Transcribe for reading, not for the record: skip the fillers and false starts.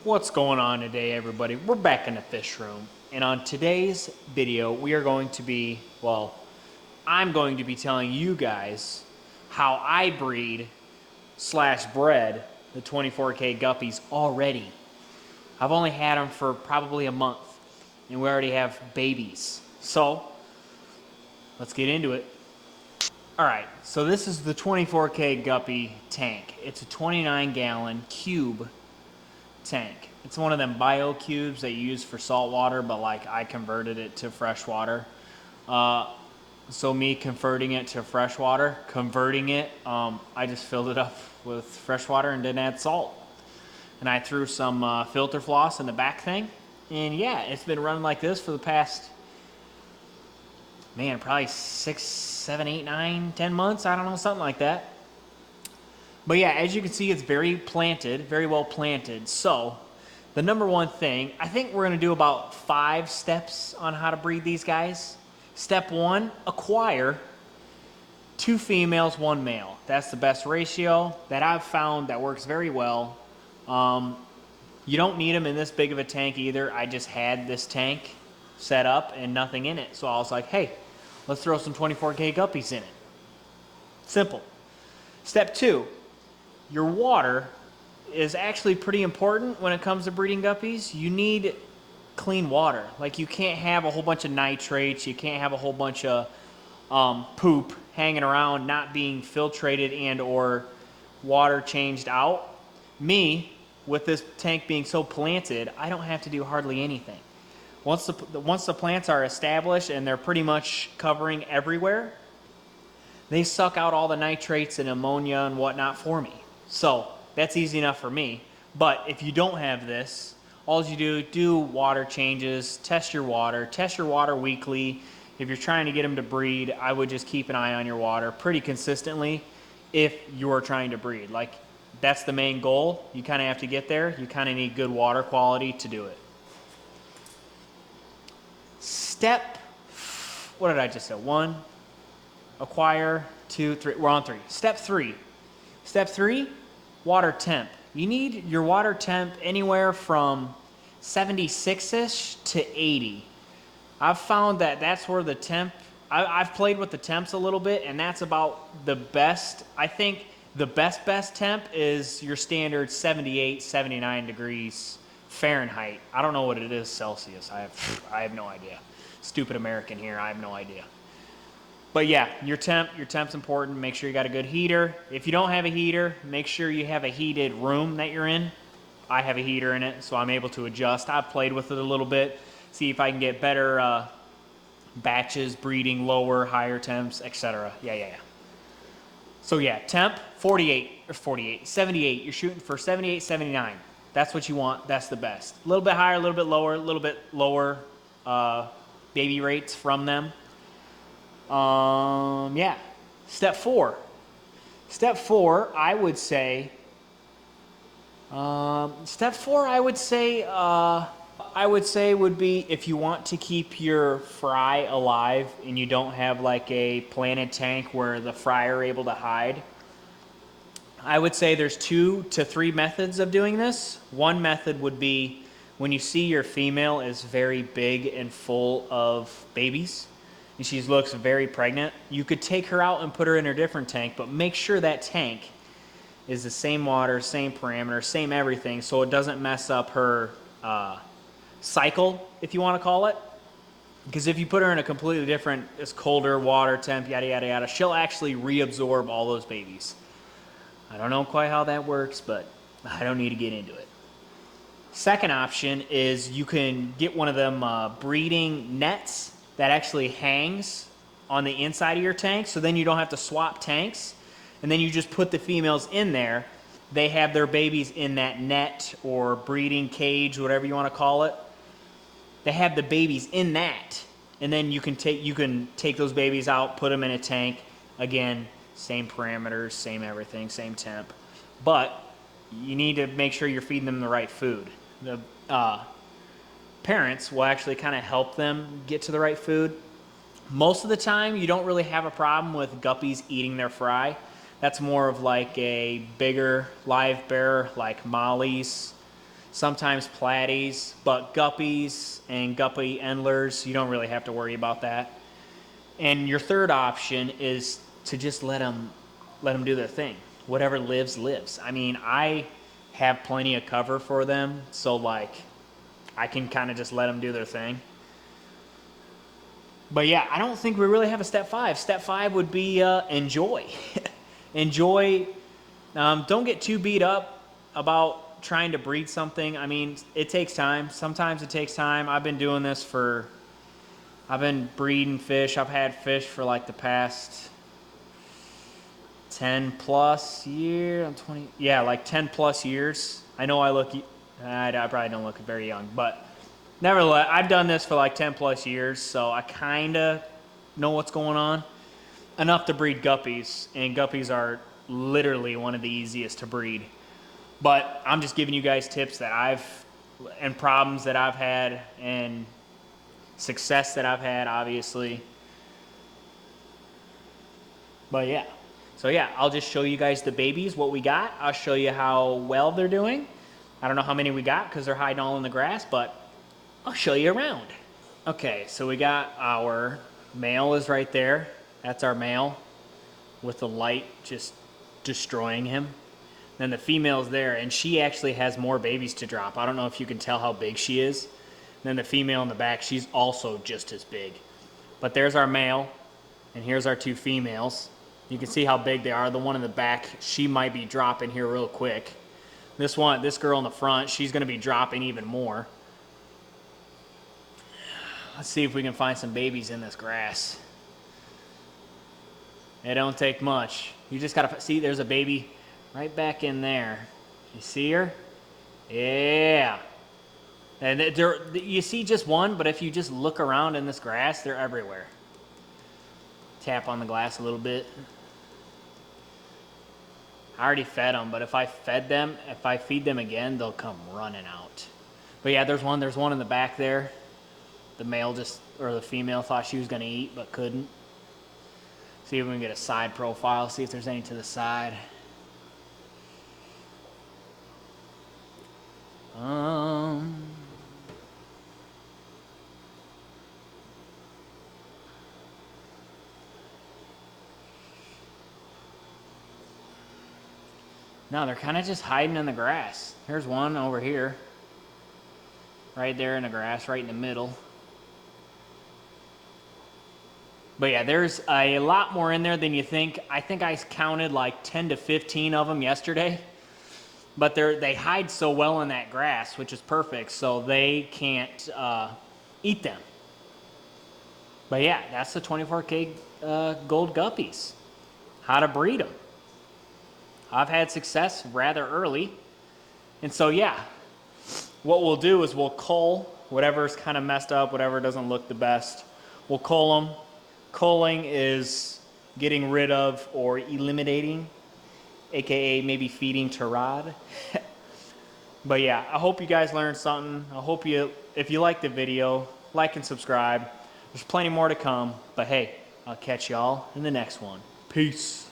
What's going on today, everybody? We're back in the fish room, and on today's video we are going to be, I'm going to be telling you guys how I breed slash bred the 24K guppies already. I've only had them for probably a month, and we already have babies. So let's get into it. Alright, so this is the 24K guppy tank. It's a 29-gallon cube tank. It's one of them bio cubes that you use for salt water, but like I converted it to fresh water. So me converting it to fresh water, I just filled it up with fresh water and didn't add salt. And I threw some filter floss in the back thing. And yeah, it's been running like this for the past, man, probably 6, 7, 8, 9, 10 months. I don't know, something like that. But yeah, as you can see, it's very well planted. So the number one thing, I think we're gonna do about 5 steps on how to breed these guys. Step 1, acquire 2 females, 1 male. That's the best ratio that I've found that works very well. You don't need them in this big of a tank either. I just had this tank set up and nothing in it. So I was like, hey, let's throw some 24K guppies in it. Simple. Step 2, your water is actually pretty important when it comes to breeding guppies. You need clean water. Like, you can't have a whole bunch of nitrates. You can't have a whole bunch of poop hanging around, not being filtrated and or water changed out. Me, with this tank being so planted, I don't have to do hardly anything. Once the plants are established and they're pretty much covering everywhere, they suck out all the nitrates and ammonia and whatnot for me. So that's easy enough for me. But if you don't have this, all you do water changes, test your water weekly. If you're trying to get them to breed, I would just keep an eye on your water pretty consistently if you're trying to breed. Like, that's the main goal. You kind of have to get there. You kind of need good water quality to do it. What did I just say? 1, acquire, 2, 3. We're on 3. Step 3, water temp. You need your water temp anywhere from 76-ish to 80. I've found that that's where the temp, I've played with the temps a little bit, and that's about the best. I think the best temp is your standard 78, 79 degrees Fahrenheit. I don't know what it is Celsius. I have no idea. Stupid American here. I have no idea. But yeah, your temp's important. Make sure you got a good heater. If you don't have a heater, make sure you have a heated room that you're in. I have a heater in it, so I'm able to adjust. I've played with it a little bit, see if I can get better batches, breeding, lower, higher temps, etc. Yeah. So yeah, temp 78. You're shooting for 78, 79. That's what you want. That's the best. A little bit higher, a little bit lower baby rates from them. Yeah. Step 4, I would say, would be if you want to keep your fry alive and you don't have like a planted tank where the fry are able to hide. I would say there's 2 to 3 methods of doing this. One method would be when you see your female is very big and full of babies, and she looks very pregnant, you could take her out and put her in a different tank, but make sure that tank is the same water, same parameter, same everything, so it doesn't mess up her cycle, if you want to call it. Because if you put her in a completely different, it's colder water temp, yada yada yada, she'll actually reabsorb all those babies. I don't know quite how that works, but I don't need to get into it. Second option is you can get one of them breeding nets that actually hangs on the inside of your tank, so then you don't have to swap tanks, and then you just put the females in there. They have their babies in that net or breeding cage, whatever you want to call it. They have the babies in that, and then you can take those babies out, put them in a tank. Again, same parameters, same everything, same temp, but you need to make sure you're feeding them the right food. The parents will actually kind of help them get to the right food. Most of the time, you don't really have a problem with guppies eating their fry. That's more of like a bigger live bear, like mollies, sometimes platies, but guppies and guppy endlers, you don't really have to worry about that. And your third option is to just let them do their thing. Whatever lives, lives. I mean, I have plenty of cover for them, so like I can kind of just let them do their thing. But yeah, I don't think we really have a step 5. Step 5 would be enjoy. Enjoy. Don't get too beat up about trying to breed something. I mean, it takes time. Sometimes it takes time. I've been doing this I've been breeding fish. I've had fish for like the past 10 plus years. I'm 20. Yeah, like 10 plus years. I know I probably don't look very young, but nevertheless, I've done this for like 10 plus years, so I kind of know what's going on. Enough to breed guppies, and guppies are literally one of the easiest to breed. But I'm just giving you guys tips that and problems that I've had, and success that I've had, obviously. But yeah. So yeah, I'll just show you guys the babies, what we got. I'll show you how well they're doing. I don't know how many we got because they're hiding all in the grass, but I'll show you around. Okay, so we got our male is right there. That's our male with the light just destroying him. Then the female's there, and she actually has more babies to drop. I don't know if you can tell how big she is. And then the female in the back, she's also just as big. But there's our male, and here's our 2 females. You can see how big they are. The one in the back, she might be dropping here real quick. This girl in the front, she's gonna be dropping even more. Let's see if we can find some babies in this grass. It don't take much. You just gotta see, there's a baby right back in there. You see her? Yeah. And you see just one, but if you just look around in this grass, they're everywhere. Tap on the glass a little bit. I already fed them, but if I feed them again, they'll come running out. But yeah, there's one in the back there. The the female thought she was gonna eat, but couldn't. See if we can get a side profile, see if there's any to the side. No, they're kind of just hiding in the grass. Here's one over here. Right there in the grass, right in the middle. But yeah, there's a lot more in there than you think. I think I counted like 10 to 15 of them yesterday. But they hide so well in that grass, which is perfect, so they can't eat them. But yeah, that's the 24K gold guppies. How to breed them. I've had success rather early. And so yeah, what we'll do is we'll cull whatever's kind of messed up, whatever doesn't look the best. We'll cull them. Culling is getting rid of or eliminating, aka maybe feeding to rod. But yeah, I hope you guys learned something. If you liked the video, like and subscribe. There's plenty more to come, but hey, I'll catch y'all in the next one. Peace.